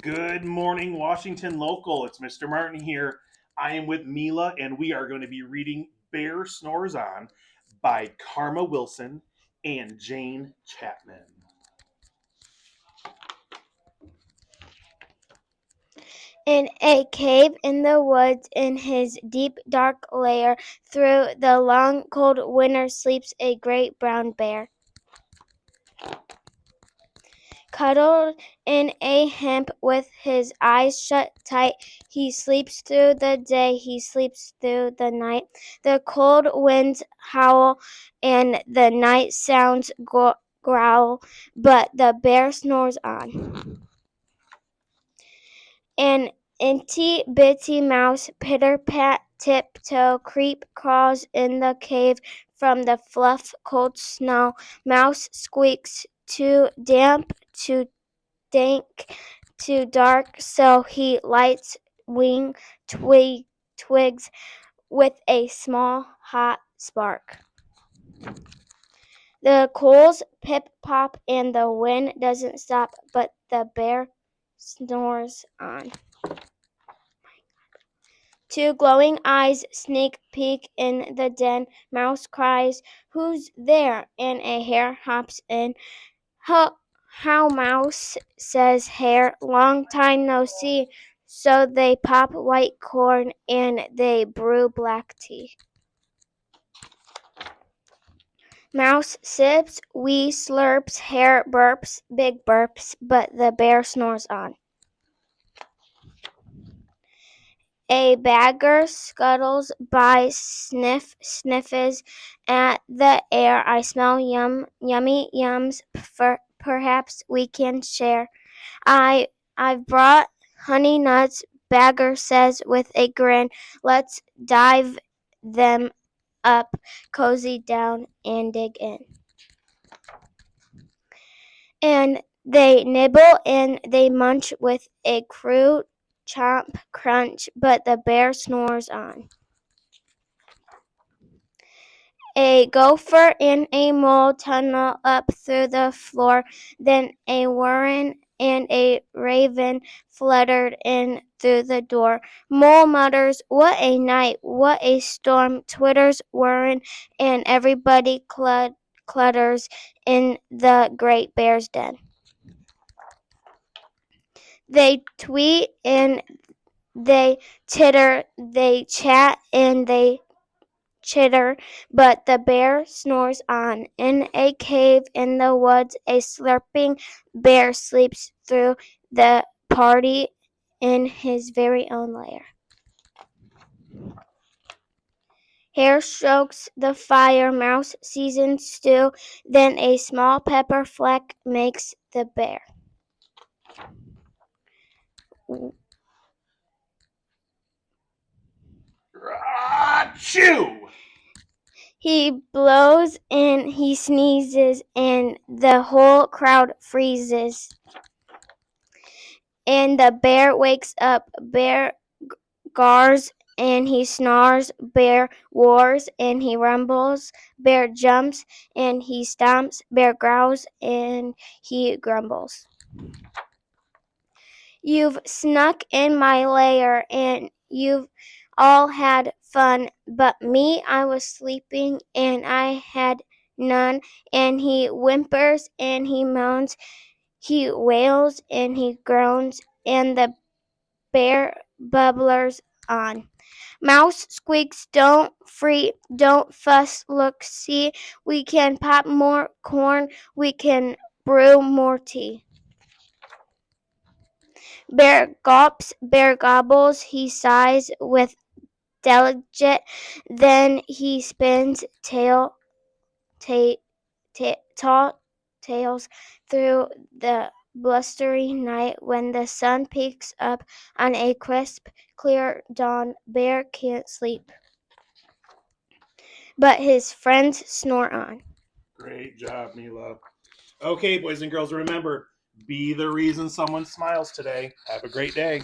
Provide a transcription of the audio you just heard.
Good morning, Washington Local. It's Mr. Martin here. I am with Mila, and we are going to be reading Bear Snores On by Karma Wilson and Jane Chapman. In a cave in the woods, in his deep dark lair, through the long cold winter sleeps a great brown bear. Cuddled in a hemp with his eyes shut tight, he sleeps through the day, he sleeps through the night. The cold winds howl and the night sounds growl, but the bear snores on. An itty-bitty mouse, pitter-pat, tiptoe, creep crawls in the cave from the fluff cold snow. Mouse squeaks, too damp, too dank, too dark, so he lights wing twigs with a small hot spark. The coals pip-pop and the wind doesn't stop, but the bear snores on. Two glowing eyes sneak peek in the den. Mouse cries, "Who's there?" and a hare hops in. How, Mouse, says Hare, "long time no see." So they pop white corn and they brew black tea. Mouse sips, wee slurps, Hare burps, big burps, but the bear snores on. A bagger scuttles by, sniffs at the air. "I smell yummy yums. Perhaps we can share." I've brought honey nuts," Bagger says with a grin. "Let's dive them up, cozy down, and dig in." And they nibble and they munch with a crude chomp crunch, but the bear snores on. A gopher and a mole tunnel up through the floor, then a warren and a raven fluttered in through the door. Mole mutters, "What a night, what a storm," twitters warren, and everybody clutters in the great bear's den. They tweet and they titter, they chat and they chitter, but the bear snores on. In a cave in the woods, a slurping bear sleeps through the party in his very own lair. Hare strokes the fire, Mouse seasons stew, then a small pepper fleck makes the bear. Achoo! He blows and he sneezes, and the whole crowd freezes. And the bear wakes up. Bear gars and he snarls. Bear roars and he rumbles. Bear jumps and he stomps. Bear growls and he grumbles. You've snuck in my lair and you've all had fun, but me, I was sleeping and I had none. And he whimpers and he moans, he wails and he groans, and the bear bubblers on. Mouse squeaks, "Don't freak, don't fuss, look, see, we can pop more corn, we can brew more tea." Bear gulps, bear gobbles, he sighs with delicate, then he spins tall tails through the blustery night. When the sun peeks up on a crisp, clear dawn, Bear can't sleep, but his friends snore on. Great job, Mila. Okay, boys and girls, remember, be the reason someone smiles today. Have a great day.